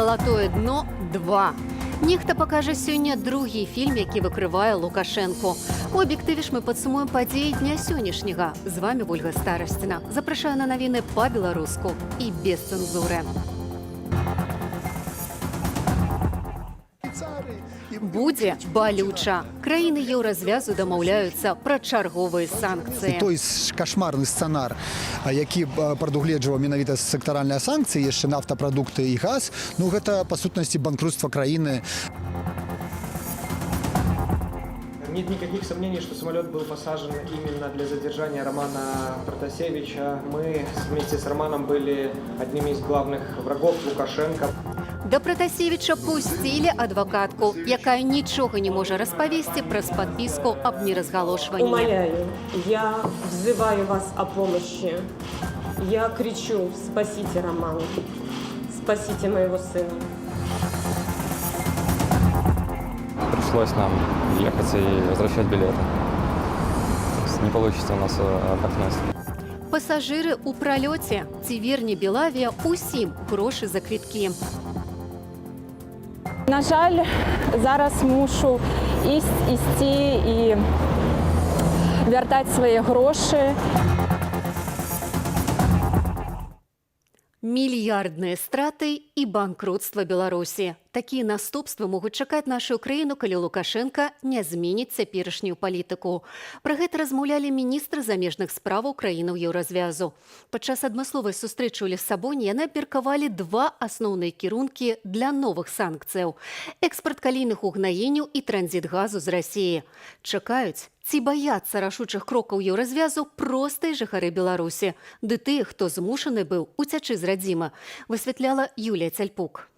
Залатое дно 2. Нехта пакажа сёння другі фільм, які выкрывае Лукашэнку. У аб'ектыве ж мы падсумуем падзеі дня сённяшняга. З вами Ольга Старасціна. Запрашаю на навіны па-беларуску і без цэнзуры. Будзе балюча. Краіны еўразвязу дамаўляюцца пра чарговыя санкцыі. Той кашмарны сцэнар, які прадугледжваў менавіта сектаральныя санкцыі, яшчэ нафтапрадукты і газ, ну гэта па сутнасці банкрутства краіны. Нет никаких сомнений, что самолет был посажен именно для задержания Романа Протасевича. Мы вместе с Романом были одними из главных врагов Лукашенко. Да Протасевича пусцілі адвакатку, якая нічога не можа распавесці праз падпіску аб неразгалошванні. Умоляю, я взываю вас о помощи. Я кричу: спасите Романа, спасите моего сына. Пришлось нам ехать и возвращать билеты. Не получится у нас отдохнуть. Пасажыры ў пралёце. Ці верне Белавія усім грошы за квіткі? На жаль, зараз мушу ісці і вяртаць свае грошы. Мільярдныя страты і банкротства Беларусі. Такія наступствы могуць чакаць нашу краіну, калі Лукашенка не зменіць цяперашнюю палітыку. Пра гэта размаўлялі міністры замежных справаў краінаў еўразвязу. Падчас адмысловай сустрэчы ў Ліссабоне яны абмеркавалі два асноўныя кірункі для новых санкцыяў: экспарт калійных угнаенняў і транзіт газу з Расіі. Чакаюць, ці баяцца рашучых крокаў еўразвязу простыя жыхары Беларусі, ды тыя, хто змушаны быў уцячы з радзімы, высвятляла Юлія Цяльпук.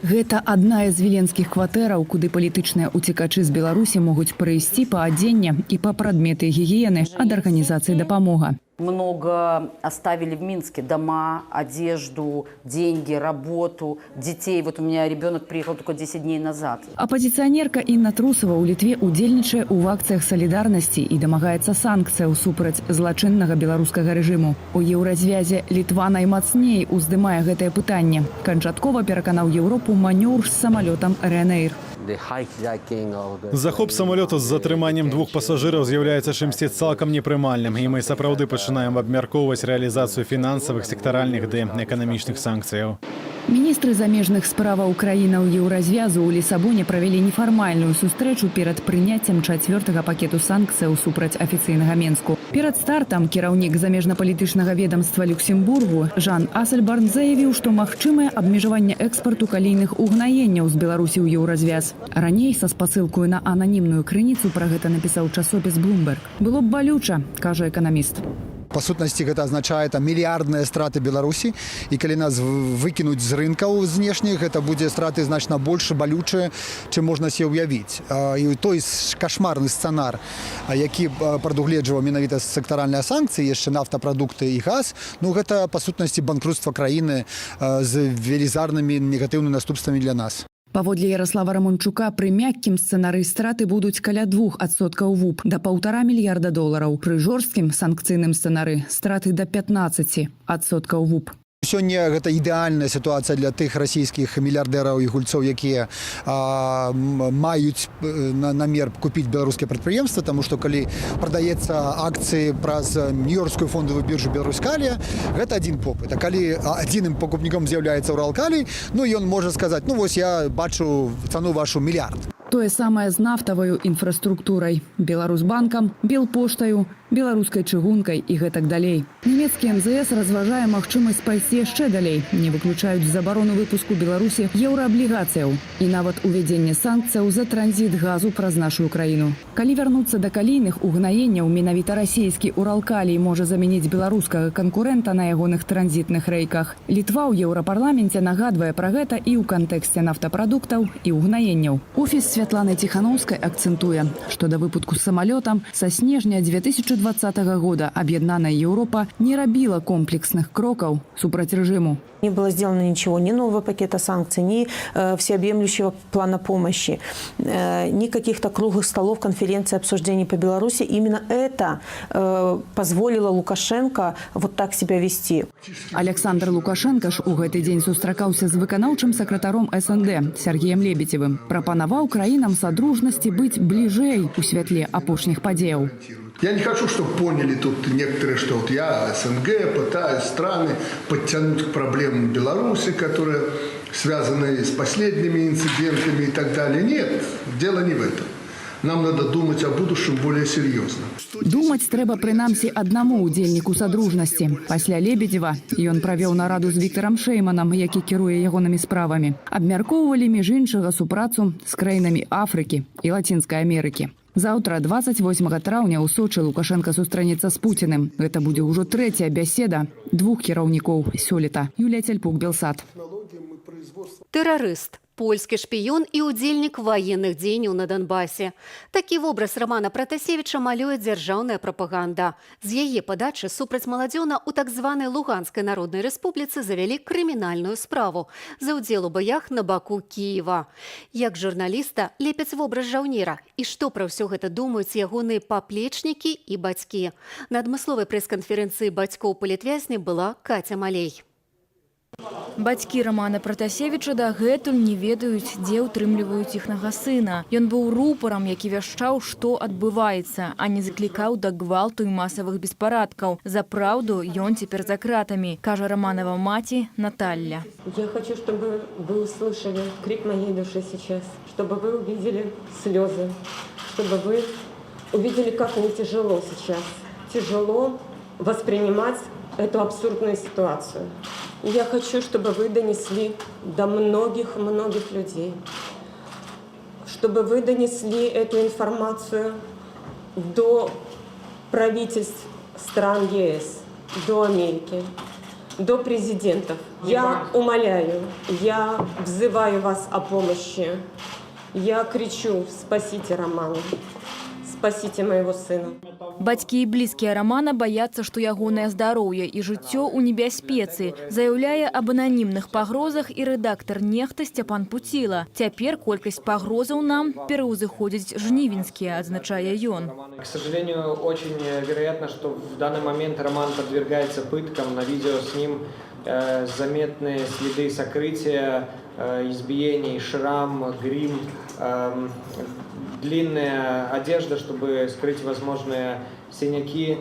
Гэта адна з віленскіх кватэраў, куды палітычныя уцекачы з Беларусі могуць прыйсці па адзенне і па прадметы гігіены ад арганізацыі «Дапамога». Много оставили в Минске: дома, одежду, деньги, работу, детей. Вот у меня ребенок приехал только 10 дней назад. Апозіцыянерка Інна Трусова ў Літве удзельнічае ў акцыях салідарнасці і дамагаецца санкцыяў супраць злачыннага беларускага рэжыму. У еўразвязе Літва наймацней уздымае гэтае пытанне. Канчаткова пераканаў Еўропу манёўр з самалётам Ryanair. Захоп самолету з затрыманнем двух пасажыраў з'яўляецца чымсьці цалкам непрымальным, і мы сапраўды пачынаем абмяркоўваць рэалізацыю фінансавых, сектаральных ды эканамічных санкцыяў. Міністры замежных справаў краінаў еўразвязу ў Лісабоне правялі нефармальную сустрэчу перад прыняццем 4-га пакету санкцыяў супраць афіцыйнага Менску. Перад стартам кіраўнік замежна-палітычнага ведомства Люксембургу Жан Асельбарн заявіў, што магчымае абмежаванне экспарту калійных угнаенняў з Беларусі ў еўразвяз. Раней са спасылкаю на ананімную крыніцу пра гэта напісаў часопіс Bloomberg. Было б балюча, кажа эканаміст. Па сутнасці гэта азначае мільярдныя страты Беларусі, і калі нас выкінуць з рынкаў знешніх, гэта будзе страты значна больш балючыя, чым можна себе ўявіць. І той кашмарны сцэнар, які прадугледжваў менавіта сектаральныя санкцыі, яшчэ нафтапрадукты і газ, ну гэта па сутнасці банкрутства краіны з велізарнымі негатыўнымі наступствамі для нас. Паводле Ярослава Рамончука, пры мяккім сцэнары страты будуць каля 2% ВУП да $1,5 мільярда. Пры жорсткім санкцыйным сцэнары страты да 15% ВУП. Сёння гэта ідэальная сітуацыя для тых расійскіх мільярдэраў і гульцоў, якія маюць намер купіць беларускія прадпрыемствы, таму што калі прадаецца акцыі праз нью-йоркскую фондавую біржу Беларускалія, гэта адзін попыт. А калі адзіным пакупніком з'яўляецца Уралкалій, ну ён можа сказаць: ну вось я бачу цану вашу мільярд. Тое самае з нафтаваю інфраструктурай, Беларусбанкам, Белпоштаю, беларускай чыгункай і гэтак далей. Нямецкі МЗС разважае магчымасць пайсці яшчэ далей, не выключаюць забарону выпуску Беларусі еўрааблігацыяў і нават увядзенне санкцыяў за транзіт газу праз нашу краіну. Калі вярнуцца да калійных угнаенняў, менавіта расійскі Уралкалій можа замяніць беларускага канкурэнта на ягоных транзітных рэйках. Літва ў Еўрапарламенце нагадвае пра гэта і ў кантэксце нафтапрадуктаў і угнаенняў. Офіс Святланы Ціханаўскай акцэнтуе, што да выпадку самалётам са снежня 2020 2020 года аб'яднаная Еўропа не рабіла комплексных крокаў супраць рэжыму. Не было сделано ничего, ни нового пакета санкций, ни всеобъемлющего плана помощи, ни каких-то круглых столов, конференций, обсуждений по Беларуси. Именно это позволило Лукашенко вот так себя вести. Александр Лукашенко ж у гэты дзень сустракаўся з выканаўчым сакратаром СНД Сергеем Лебедзевым. Прапанаваў краінам садружнасці быць бліжэй у святле апошніх падзеяў. Я не хочу, чтобы поняли тут некоторые, что вот я, СНГ, пытаюсь страны подтянуть к проблемам Беларуси, которые связаны с последними инцидентами и так далее. Нет, дело не в этом. Нам надо думать о будущем более серьезно. Думаць трэба прынамсі аднаму удзельніку садружнасці. Пасля Лебедзева ён правёў нараду з Віктарам Шэйманам, які кіруе ягонымі справамі. Абмяркоўвалі між іншага супрацу з краінамі Афрыкі і Лацінскай Амерыкі. Заўтра, 28 траўня, у Сочы Лукашенко сустрэнецца з Пуціным. Гэта будзе ўжо трэцяя бяседа двух кіраўнікоў сёлета. Юлія Цяльпук, Белсат. Тэрарыст, польскі шпіён і ўдзельнік ваенных дзеянняў на Донбасе. Такі вобраз Романа Пратасевіча малюе дзяржаўная прапаганда. З яе падачы супраць маладзёна ў так званай Луганскай Народнай Рэспубліцы завялі крымінальную справу за ўдзел у баях на баку Кіева. Як журналіста лепяць вобраз жаўнера і што пра ўсё гэта думаюць ягоныя паплечнікі і бацькі. На адмысловай прэс-канферэнцыі бацькоў палітвязня была Катя Малей. Бацькі Романа Пратасевіча дагэтуль не ведаюць, дзе ўтрымліваюць іхнага сына. Ён быў рупарам, які вяшчаў, што адбываецца, а не заклікаў да гвалту і масавых беспарадкаў. За праўду ён цяпер за кратамі, кажа Романова маці Наталья. Я хочу, чтобы вы услышали крик моей души сейчас, чтобы вы увидели слезы, чтобы вы увидели, как мне тяжело сейчас. Тяжело воспринимать эту абсурдную ситуацию. Я хочу, чтобы вы донесли до многих-многих людей, чтобы вы донесли эту информацию до правительств стран ЕС, до Америки, до президентов. Я умоляю, я взываю вас о помощи. Я кричу: спасите Романа, спасите моего сына. Бацькі і блізкія Романа баяцца, што ягонае здароўе і жыццё ў небяспецы, заяўляе аб ананімных пагрозах і рэдактар «Нехта» Сцяпан Пуціла. Цяпер колькасць пагрозаў нам пераўзыходзіць жнівеньскія, адзначае ён. К сожалению, очень вероятно, что в данный момент Роман подвергается пыткам. На видео с ним заметны следы сокрытия, избиений, шрам, грим, длинная одежда, чтобы скрыть возможные синяки.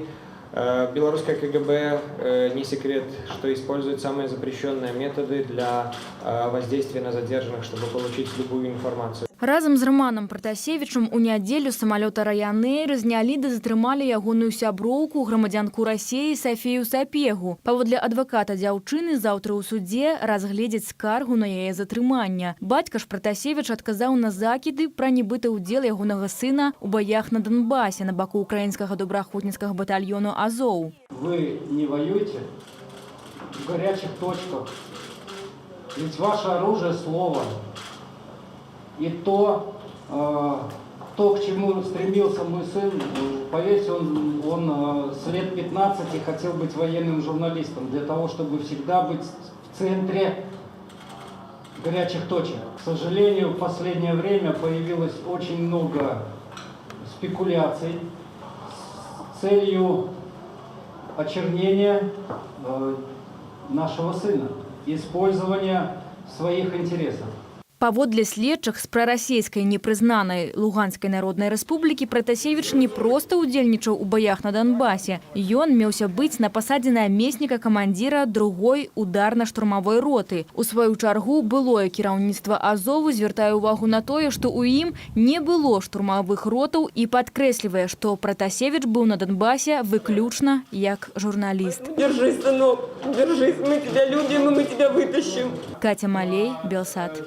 Белорусское КГБ, не секрет, что использует самые запрещенные методы для воздействия на задержанных, чтобы получить любую информацию. Разам з Романам Пратасевічам у нядзелю самалёта Ryanair знялі ды затрымалі ягоную сяброўку, грамадзянку Расіі Сафію Сапегу. Паводле адваката дзяўчыны, заўтра ў судзе разгледзяць скаргу на яе затрымання. Бацька ж Пратасевіч адказаў на закіды пра нібыты ўдзел ягонага сына ў баях на Донбасе на баку украінскага добраахвотніцкага батальёну «Азоў». Вы не воюете в горячих точках, ведь ваше оружие – слово. И то, к чему стремился мой сын, поверьте, он с лет 15 хотел быть военным журналистом, для того, чтобы всегда быть в центре горячих точек. К сожалению, в последнее время появилось очень много спекуляций с целью очернения нашего сына, использования своих интересов. Паводле следчых з прарасійскай непрызнанай Луганскай Народнай Рэспублікі Пратасевіч не проста ўдзельнічаў у баях на Донбасе. Ён меўся быць на пасадзе намесніка камандзіра 2-й ударна-штурмавой роты. У сваю чаргу былое кіраўніцтва Азову звяртае ўвагу на тое, што ў ім не было штурмавых ротаў і падкрэслівае, што Пратасевіч быў на Донбасе выключна як журналіст. Держись, сынок, держись, мы тебя любим и мы тебя вытащим. Катя Малей, Белсат.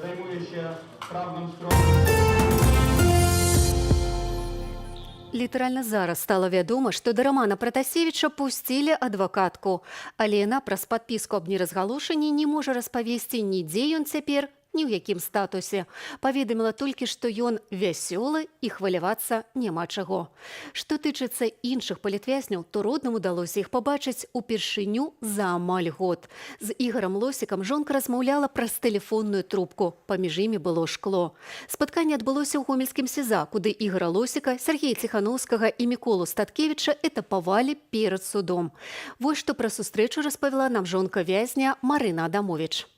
Літаральна зараз стала вядома, што да Романа Пратасевіча пусцілі адвакатку, але яна праз падпіску аб неразгалошанні не можа распавесці, ні дзе ён цяпер, ні ў якім статусе. Паведаміла толькі, што ён вясёлы і хвалявацца няма чаго. Што тычыцца іншых палітвязняў, то родным удалося іх пабачыць упершыню за амаль год. З Ігорам Лосікам жонка размаўляла праз тэлефонную трубку. Паміж імі было шкло. Спатканне адбылося ў гомельскім СІЗА, куды Ігора Лосіка, Сергея Ціхановскага і Міколу Статкевіча этапавалі перад судом. Вось што пра сустрэчу распавяла нам жонка вязня Марына Адамович.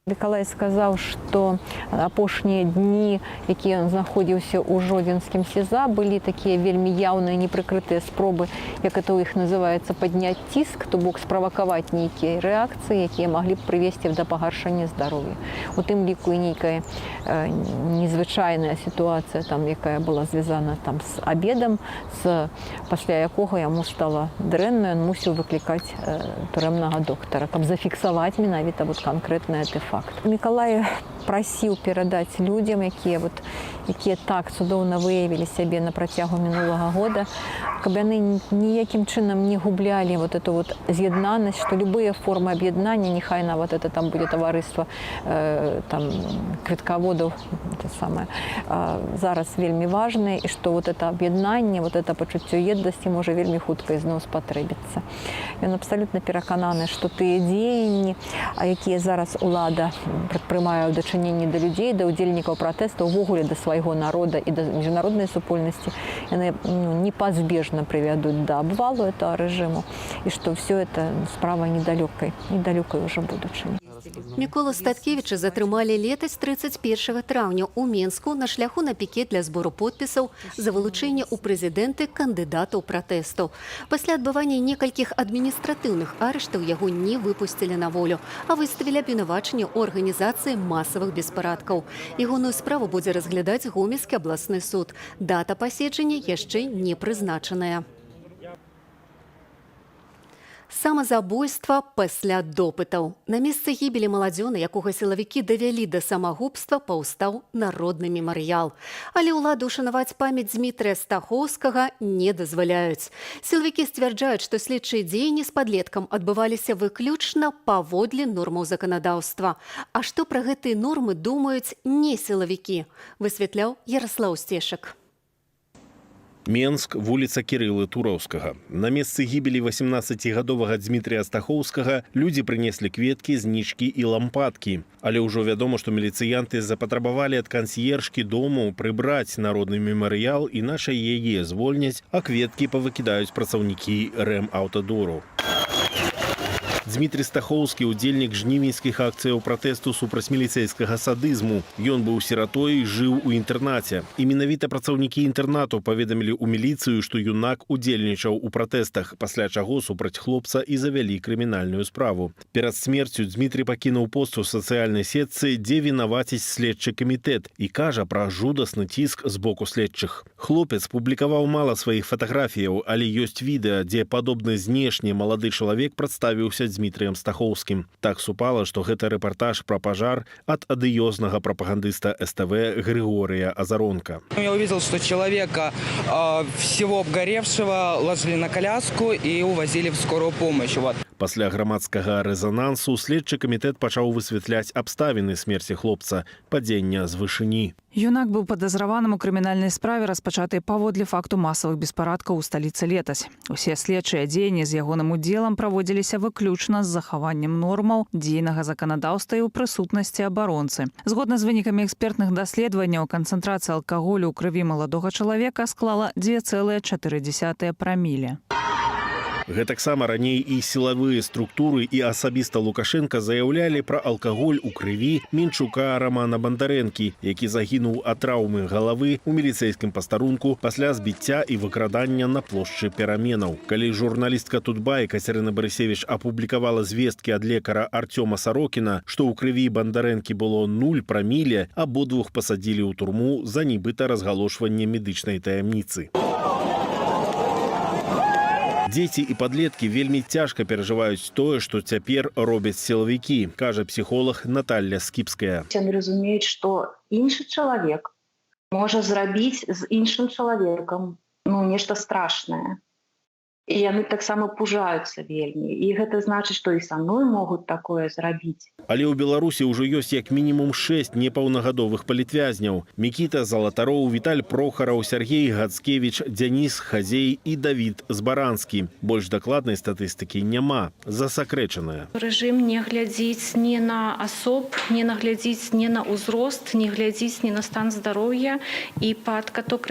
Мікалай сказаў, што апошнія дні, якія ён знаходзіўся ў жодзінскім СІЗА, былі такія вельмі яўныя, непрыкрытыя спробы, як это ў іх называецца, падняць ціск, то бок справакаваць нейкія рэакцыі, якія маглі б прывесці да пагаршання здароўя. У тым ліку і нейкая незвычайная сітуацыя, якая была звязана з абедам, пасля якога яму стала дрэнна, ён мусіў выклікаць турэмнага доктара, каб зафіксаваць менавіта канкрэтны гэты факт. Мікалай прасіў перадаць людзям, якія так цудоўна выявілі сябе на працягу мінулага года, каб яны ніякім чынам не гублялі эту з'яднанасць, што любыя формы аб'яднання, няхай нават это там будзе таварыства квіткаводаў, зараз вельмі важнае, і што это аб'яднанне, это пачуццё еднасці можа вельмі хутка ізноў спатрэбіцца. Ён абсалютна перакананы, што тыя дзеянні, якія зараз улада прадпрымае ў дачыненні да людзей, да ўдзельнікаў пратэсту, увогуле да свайго народа і да міжнароднай супольнасці, яны непазбежна прывядуць да абвалу этого рэжыму, і што ўсё это справа недалёкай ўжо будучыні. Міколу Статкевіча затрымалі летась 31 траўня ў Менску на шляху на пікет для збору подпісаў за вылучэнне ў прэзідэнты кандыдатаў пратэсту. Пасля адбывання некалькіх адміністратыўных арыштаў яго не выпусцілі на волю, а выставілі абвінавачанне ў арганізацыі масавых беспарадкаў. Ягоную справу будзе разглядаць Гомельскі абласны суд. Дата паседжання яшчэ не прызначаная. Самазабойства пасля допытаў. На месцы гібелі маладзёна, якога сілавікі давялі да самагубства, паўстаў народны мемарыял. Але ўлады ушанаваць памяць Дмітрыя Стахоўскага не дазваляюць. Сілавікі сцвярджаюць, што следчыя дзеянні з падлеткам адбываліся выключна паводле нормаў заканадаўства. А што пра гэтыя нормы думаюць не сілавікі, высвятляў Ярослаў Сцешак. Менск, вуліца Кірылы Тураўскага. На месцы гібелі 18-гадовага Дмітрія Стахоўскага людзі прынеслі кветкі, знічкі і лампадкі. Але ўжо вядома, што міліцыянты запатрабавалі ад кансьержкі дому прыбраць народны мемарыял, іначай яе звольняць, а кветкі павыкідаюць працаўнікі рэм-аўтадору. Дмітрий Стахоўскі – удзельнік жнівеньскіх акцыяў пратэсту супраць міліцэйскага садызму. Ён быў сіратой, жыў у інтэрнаце. І менавіта працаўнікі інтэрнату паведамілі ў міліцыю, што юнак удзельнічаў у пратэстах, пасля чаго супраць хлопца і завялі крымінальную справу. Перад смерцю Дмітрий пакінуў пост у сацыяльнай сетцы, дзе вінаваціць следчы камітэт і кажа пра жудасны ціск з боку следчых. Хлопец публікаваў мала сваіх фатаграфіяў, але ёсць відэа, дзе падобны знешне малады чалавек прадставіўся Дмітрием Стахоўскім. Так супала, што гэта рэпартаж пра пажар ад адыёзнага прапагандыста СТВ Григория Азаронка. Я увидел, что человека всего обгоревшего ложили на коляску и увозили в скорую помощь. Пасля грамадскага рэзанансу следчы камітэт пачаў высвятляць абставіны смерці хлопца, падзення з вышыні. Юнак быў падазраваным у крымінальнай справе, распачатай паводле факту масавых беспарадкаў у сталіцы летась. Усе следчыя дзеянні з ягоным удзелам праводзіліся выключна з захаваннем нормаў дзейнага заканадаўства і ў прысутнасці абаронцы. Згодна з вынікамі экспертных даследаванняў, канцэнтрацыя алкаголю ў крыві маладога чалавека склала 2,4 праміле. Гэтаксама раней і сілавыя структуры і асабіста Лукашенка заяўлялі пра алкаголь у крыві Мінчука Романа Бандарэнкі, які загінуў ад траўмы галавы ў міліцэйскім пастарунку пасля збіцця і выкрадання на плошчы Пераменаў. Калі журналістка Тутбай Кацярына Барысевіч апублікавала звесткі ад лекара Артёма Сарокіна, што ў крыві Бандарэнкі было 0 праміле, абодвух пасадзілі ў турму за нібыта разгалошванне медычнай таямніцы. Дзеці і падлеткі вельмі цяжка перажываюць тое, што цяпер робяць сілавікі, кажа псіхолог Наталья Скіпская. Яны разумеюць, што іншы чалавек можа зрабіць з іншым чалавекам нешта страшнае. І яны таксама пужаюцца вельмі. І гэта значыць, што і са мной могуць такое зрабіць. Але ў Беларусі ўжо ёсць як мінімум 6 непаўнагадовых палітвязняў. Мікіта Залатароў, Віталь Прохараў, Сергей Гацкевіч, Дзяніс Хазей і Давід Збаранскі. Больш дакладнай статыстыкі няма, засакрэчаная. Рэжым не глядзіць ні на асоб, не наглядзіць ні на ўзрост, не глядзіць ні на стан здароўя. І пад катком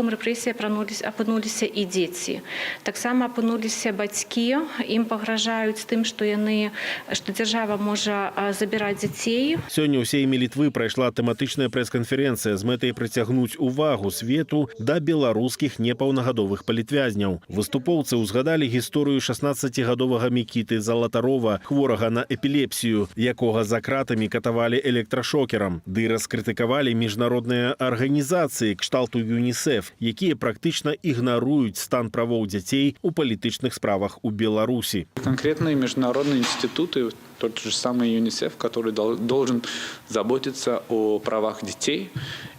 рэпрэсій апынуліся і дзеці. Таксама апынуліся бацькі, ім пагражаюць тым, што дзяржава можа забіраць дзяцей. Сёння ў сейме Літвы прайшла тэматычная прэс-канферэнцыя з мэтай прыцягнуць увагу свету да беларускіх непаўнагадовых палітвязняў. Выступоўцы ўзгадалі гісторыю 16-гадовага Мікіты Залатарова, хворага на эпілепсію, якога за кратамі катавалі электрашокерам, ды раскрытыкавалі міжнародныя арганізацыі кшталту ЮНІСЕФ, якія практычна ігнаруюць стан правоў дзяцей у палітычных справах у Беларусі. Конкретные международные институты, тот же самый ЮНИСЕФ, который должен заботиться о правах детей.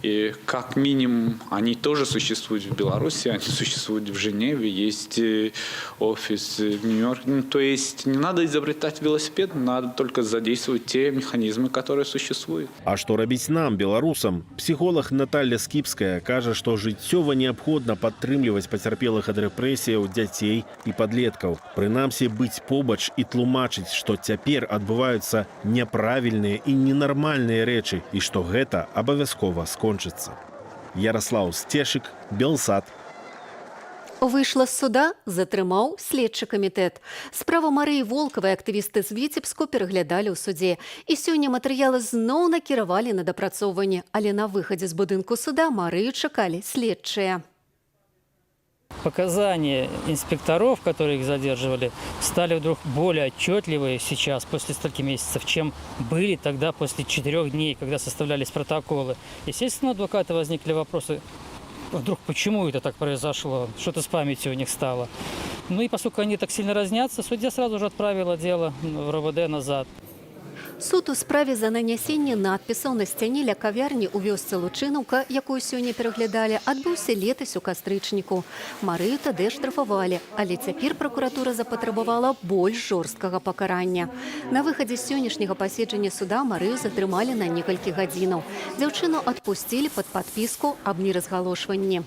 И как минимум они тоже существуют в Беларуси, они существуют в Женеве, есть офис в Нью-Йорке. То есть не надо изобретать велосипед, надо только задействовать те механизмы, которые существуют. А што рабіць нам, беларусам? Псіхолог Наталья Скіпская кажа, што жыццёва неабходна падтрымліваць пацярпелых ад рэпрэсіяў дзяцей і падлеткаў. Прынамсі быць побач і тлумачыць, што цяпер адбываюцца няправільныя і ненармальныя рэчы і што гэта абавязкова скончыцца. Ярослаў Сцешык, Белсат. Выйшла з суда, затрымаў следчы камітэт. Справу Марыі Волкавай актывісты з Віцебску пераглядалі ў судзе. І сёння матэрыялы зноў накіравалі на дапрацоўванне, але на выхадзе з будынку суда Марыю чакалі следчыя. Показания инспекторов, которые их задерживали, стали вдруг более отчетливые сейчас, после стольких месяцев, чем были тогда после 4 дней, когда составлялись протоколы. Естественно, у адвоката возникли вопросы, вдруг почему это так произошло, что-то с памятью у них стало. Ну и поскольку они так сильно разнятся, судья сразу же отправила дело в РОВД назад. Суд у справе за нанясенне надпісаў на сцяне ля кавярні ў вёсцы Лучынаўка, якую сёння пераглядалі, адбыўся летась у кастрычніку. Марыю тады штрафавалі, але цяпер пракуратура запатрабавала больш жорсткага пакарання. На выхадзе сённяшняга паседжання суда Марыю затрымалі на некалькі гадзінаў. Дзяўчыну адпусцілі пад падпіску аб неразгалошванні.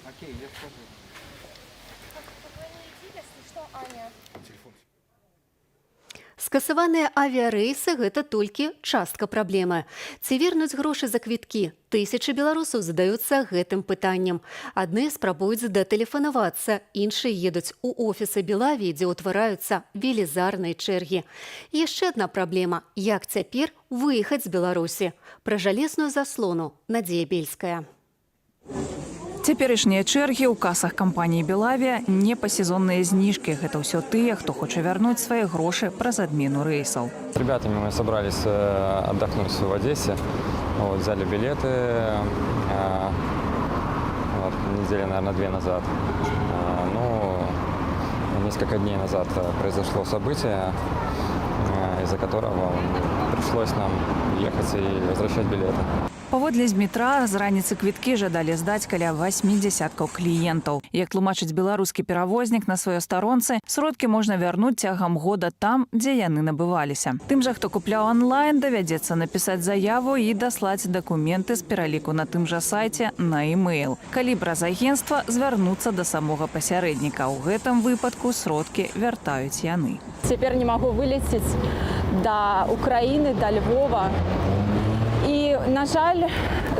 Скасаваныя авіярэйсы – гэта толькі частка праблемы. Ці вернуць грошы за квіткі? Тысячы беларусаў задаюцца гэтым пытаннем. Адны спрабуюць датэлефанавацца, іншыя едуць у офісы Белавіі, дзе ўтвараюцца велізарныя чэргі. Яшчэ адна праблема – як цяпер выехаць з Беларусі? Пра жалезную заслону Надзея Бельская. Цяперашнія чэргі ў касах кампаніі «Белавія» не па сезонныя зніжкі. Гэта ўсё тыя, хто хоча вярнуць свае грошы праз адмену рэйсаў. С ребятами мы собрались отдохнуть в Одессе. Вот, взяли билеты недели, наверное, 2 назад. Несколько дней назад произошло событие, из-за которого пришлось нам ехать и возвращать билеты. Паводле з метра з раніцы квіткі жадалі здаць каля 80 кліентаў. Як тлумачыць беларускі перавознік на сваёй старонцы, сродкі можна вярнуць цягам года там, дзе яны набываліся. Тым жа, хто купляў онлайн, давядзецца напісаць заяву і даслаць дакументы з пераліку на тым жа сайце на e-mail. Калі праз агенцтва звярнуцца да самога пасярэдніка. У гэтым выпадку сродкі вяртаюць яны. Цяпер не магу вылецець да Украіны, да Львова. І, на жаль,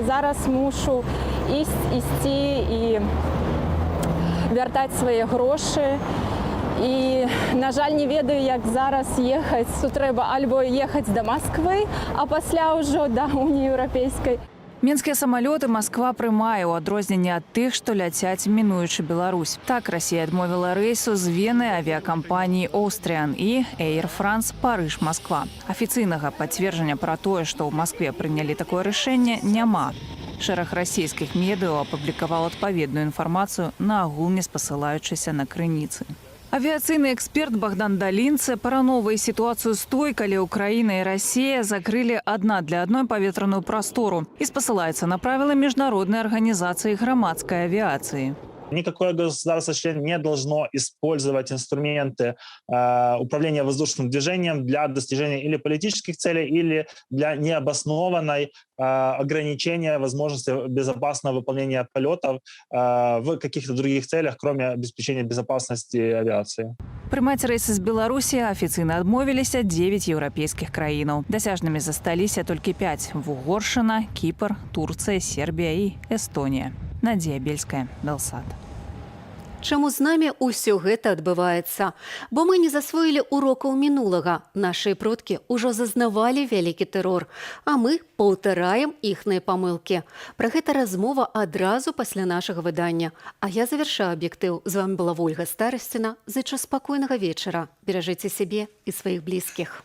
зараз мушу ісці і вяртаць свае грошы. І, на жаль, не ведаю, як зараз ехаць. Тут трэба альбо ехаць да Масквы, а пасля ўжо да Уніі Еўрапейскай. Мінскія самалёты Масква прымае ў адрозненне ад тых, што ляцяць мінуючы Беларусь. Так Расія адмовіла рэйсу з Вены авіякампаніі «Austrian» і «Air France» Парыж-Масква. Афіцыйнага пацверджання пра тое, што ў Маскве прынялі такое рашэнне, няма. Шэраг расійскіх медыяў апублікаваў адпаведную інфармацыю, наагул не спасылаючыся на крыніцы. Авіацыйны эксперт Богдан Далінцы параўноўвае сітуацыю з той, калі Украіна і Расія закрылі адна для адной паветраную прастору і спасылаецца на правілы міжнароднай арганізацыі грамадскай авіяцыі. Никакое государство-член не должно использовать инструменты управления воздушным движением для достижения или политических целей, или для необоснованной ограничения возможности безопасного выполнения полетов в каких-то других целях, кроме обеспечения безопасности авиации. Прымаць рэйсы з Беларусі афіцыйна адмовіліся 9 еўрапейскіх краінаў. Дасяжнымі засталіся толькі 5 – Вугоршына, Кіпр, Турцыя, Сербія і Эстонія. Надзея Бельская, Белсат. Чаму з намі ўсё гэта адбываецца? Бо мы не засвоілі урокаў мінулага. Нашыя продкі ўжо зазнавалі вялікі тэрор, а мы паўтараем іхныя памылкі. Пра гэта размова адразу пасля нашага выдання. А я завяршаю аб'ектыў. З вами была Вольга Старасціна. Зычу спакойнага вечара. Беражыце сябе і сваіх блізкіх.